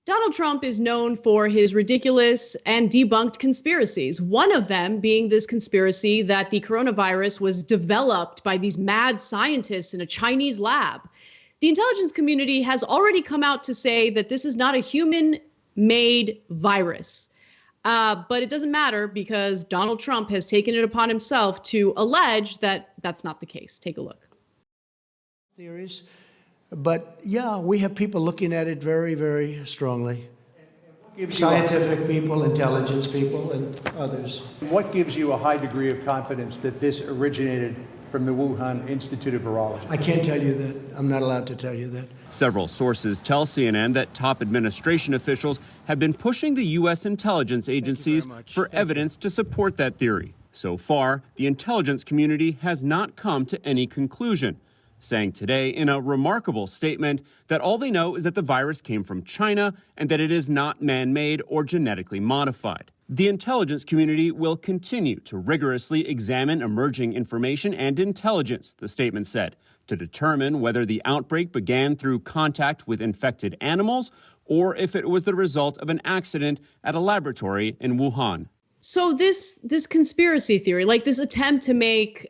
Donald Trump is known for his ridiculous and debunked conspiracies, one of them being this conspiracy that the coronavirus was developed by these mad scientists in a Chinese lab. The intelligence community has already come out to say that this is not a human-made virus. But it doesn't matter because Donald Trump has taken it upon himself to allege that that's not the case. Take a look. Theories. But yeah, we have people looking at it very, very strongly. Scientific people, intelligence people, and others. What gives you a high degree of confidence that this originated from the Wuhan Institute of Virology? I can't tell you that. I'm not allowed to tell you that. Several sources tell CNN that top administration officials have been pushing the U.S. intelligence agencies for evidence to support that theory. So far, the intelligence community has not come to any conclusion, saying today in a remarkable statement that all they know is that the virus came from China and that it is not man-made or genetically modified. The intelligence community will continue to rigorously examine emerging information and intelligence, the statement said, to determine whether the outbreak began through contact with infected animals or if it was the result of an accident at a laboratory in Wuhan. So this conspiracy theory, like this attempt to make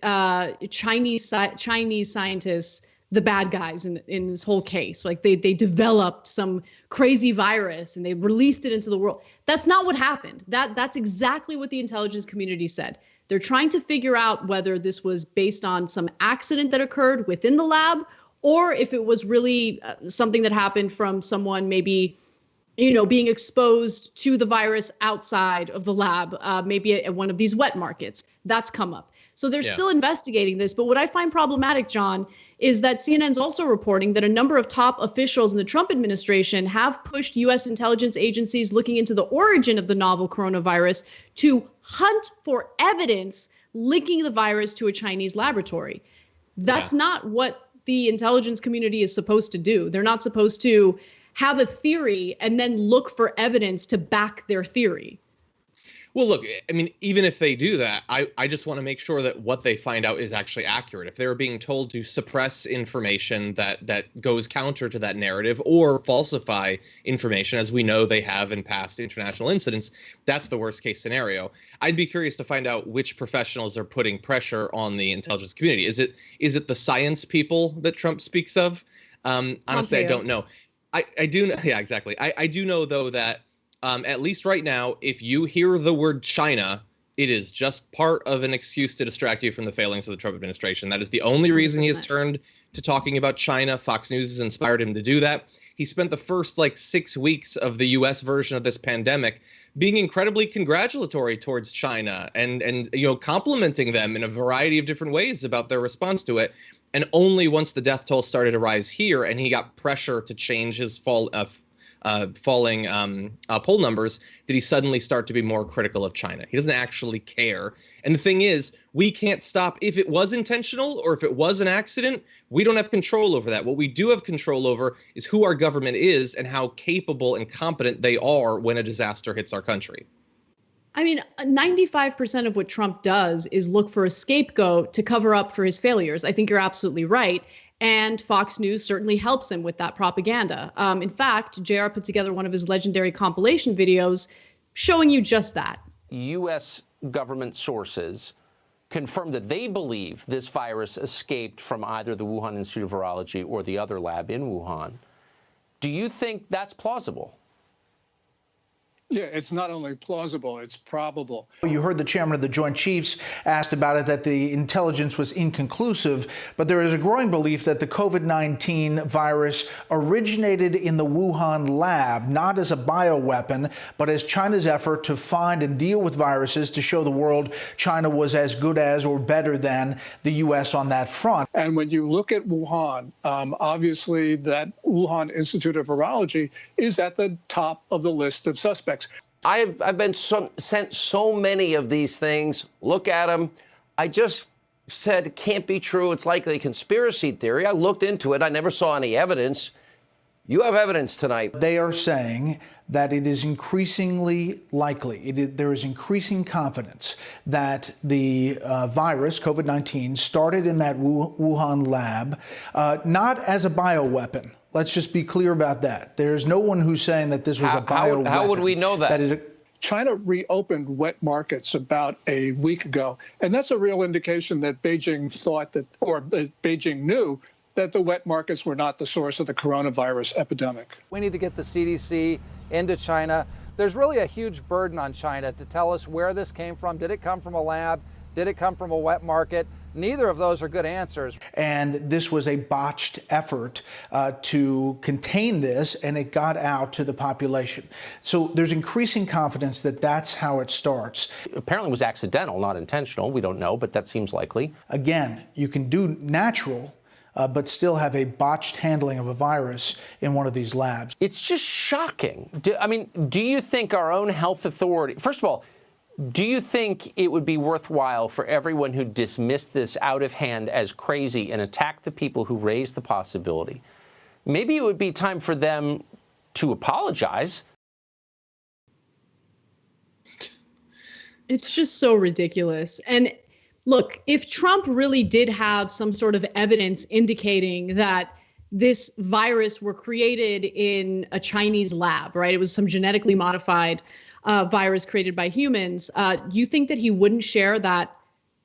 Chinese scientists the bad guys in this whole case, like they developed some crazy virus and they released it into the world. That's not what happened. That's exactly what the intelligence community said. They're trying to figure out whether this was based on some accident that occurred within the lab or if it was really something that happened from someone maybe being exposed to the virus outside of the lab, maybe at one of these wet markets. That's come up. So they're still investigating this. But what I find problematic, John, is that CNN's also reporting that a number of top officials in the Trump administration have pushed U.S. intelligence agencies looking into the origin of the novel coronavirus to hunt for evidence linking the virus to a Chinese laboratory. That's not what the intelligence community is supposed to do. They're not supposed to have a theory and then look for evidence to back their theory. Well, look, I mean, even if they do that, I just want to make sure that what they find out is actually accurate. If they're being told to suppress information that goes counter to that narrative or falsify information, as we know they have in past international incidents, that's the worst case scenario. I'd be curious to find out which professionals are putting pressure on the intelligence community. Is it the science people that Trump speaks of? Honestly, I don't know. I do know. Yeah, exactly. I do know, though, that at least right now, if you hear the word China, it is just part of an excuse to distract you from the failings of the Trump administration. That is the only reason he has turned to talking about China. Fox News has inspired him to do that. He spent the first 6 weeks of the U.S. version of this pandemic being incredibly congratulatory towards China and complimenting them in a variety of different ways about their response to it. And only once the death toll started to rise here and he got pressure to change his falling poll numbers did he suddenly start to be more critical of China. He doesn't actually care. And the thing is, we can't stop if it was intentional or if it was an accident. We don't have control over that. What we do have control over is who our government is and how capable and competent they are when a disaster hits our country. I mean, 95% of what Trump does is look for a scapegoat to cover up for his failures. I think you're absolutely right. And Fox News certainly helps him with that propaganda. In fact, JR put together one of his legendary compilation videos showing you just that. U.S. government sources confirm that they believe this virus escaped from either the Wuhan Institute of Virology or the other lab in Wuhan. Do you think that's plausible? Yeah, it's not only plausible, it's probable. You heard the chairman of the Joint Chiefs asked about it, that the intelligence was inconclusive, but there is a growing belief that the COVID-19 virus originated in the Wuhan lab, not as a bioweapon, but as China's effort to find and deal with viruses to show the world China was as good as or better than the U.S. on that front. And when you look at Wuhan, obviously that Wuhan Institute of Virology is at the top of the list of suspects. I've been sent so many of these things. Look at them. I just said it can't be true. It's likely a conspiracy theory. I looked into it. I never saw any evidence. You have evidence tonight. They are saying that it is increasingly likely, there is increasing confidence that the virus, COVID-19, started in that Wuhan lab, not as a bioweapon. Let's just be clear about that. There's no one who's saying that this was a bioweapon. How would we know that? China reopened wet markets about a week ago, and that's a real indication that Beijing thought that, or Beijing knew that the wet markets were not the source of the coronavirus epidemic. We need to get the CDC into China. There's really a huge burden on China to tell us where this came from. Did it come from a lab? Did it come from a wet market? Neither of those are good answers. And this was a botched effort to contain this, and it got out to the population. So there's increasing confidence that that's how it starts. Apparently it was accidental, not intentional. We don't know, but that seems likely. Again, you can do natural, but still have a botched handling of a virus in one of these labs. It's just shocking. Do you think our own health authority, first of all, do you think it would be worthwhile for everyone who dismissed this out of hand as crazy and attacked the people who raised the possibility? Maybe it would be time for them to apologize. It's just so ridiculous. And look, if Trump really did have some sort of evidence indicating that this virus were created in a Chinese lab, right? It was some genetically modified virus created by humans. You think that he wouldn't share that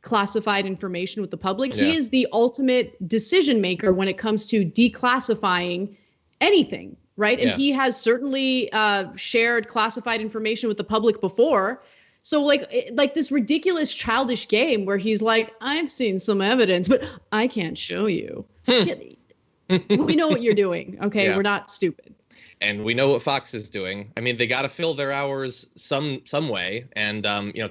classified information with the public? Yeah. He is the ultimate decision maker when it comes to declassifying anything, right? And he has certainly shared classified information with the public before. So like this ridiculous childish game where he's like, I've seen some evidence, but I can't show you. We know what you're doing. Okay, we're not stupid. And we know what Fox is doing. I mean, they got to fill their hours some way. And,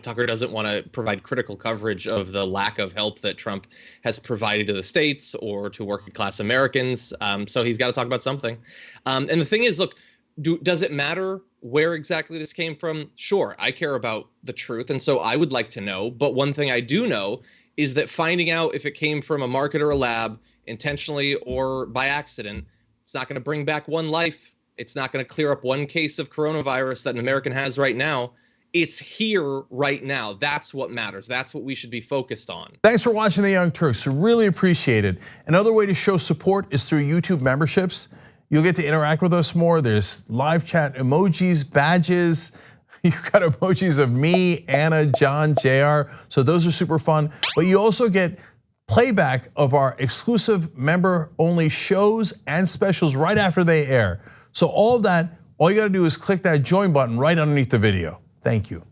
Tucker doesn't want to provide critical coverage of the lack of help that Trump has provided to the states or to working class Americans. So he's got to talk about something. And the thing is, look, does it matter where exactly this came from? Sure, I care about the truth. And so I would like to know. But one thing I do know is that finding out if it came from a market or a lab intentionally or by accident, it's not going to bring back one life. It's not going to clear up one case of coronavirus that an American has right now. It's here right now. That's what matters. That's what we should be focused on. Thanks for watching The Young Turks. Really appreciate it. Another way to show support is through YouTube memberships. You'll get to interact with us more. There's live chat emojis, badges. You've got emojis of me, Anna, John, JR. So those are super fun. But you also get playback of our exclusive member-only shows and specials right after they air. So all of that, all you gotta do is click that join button right underneath the video. Thank you.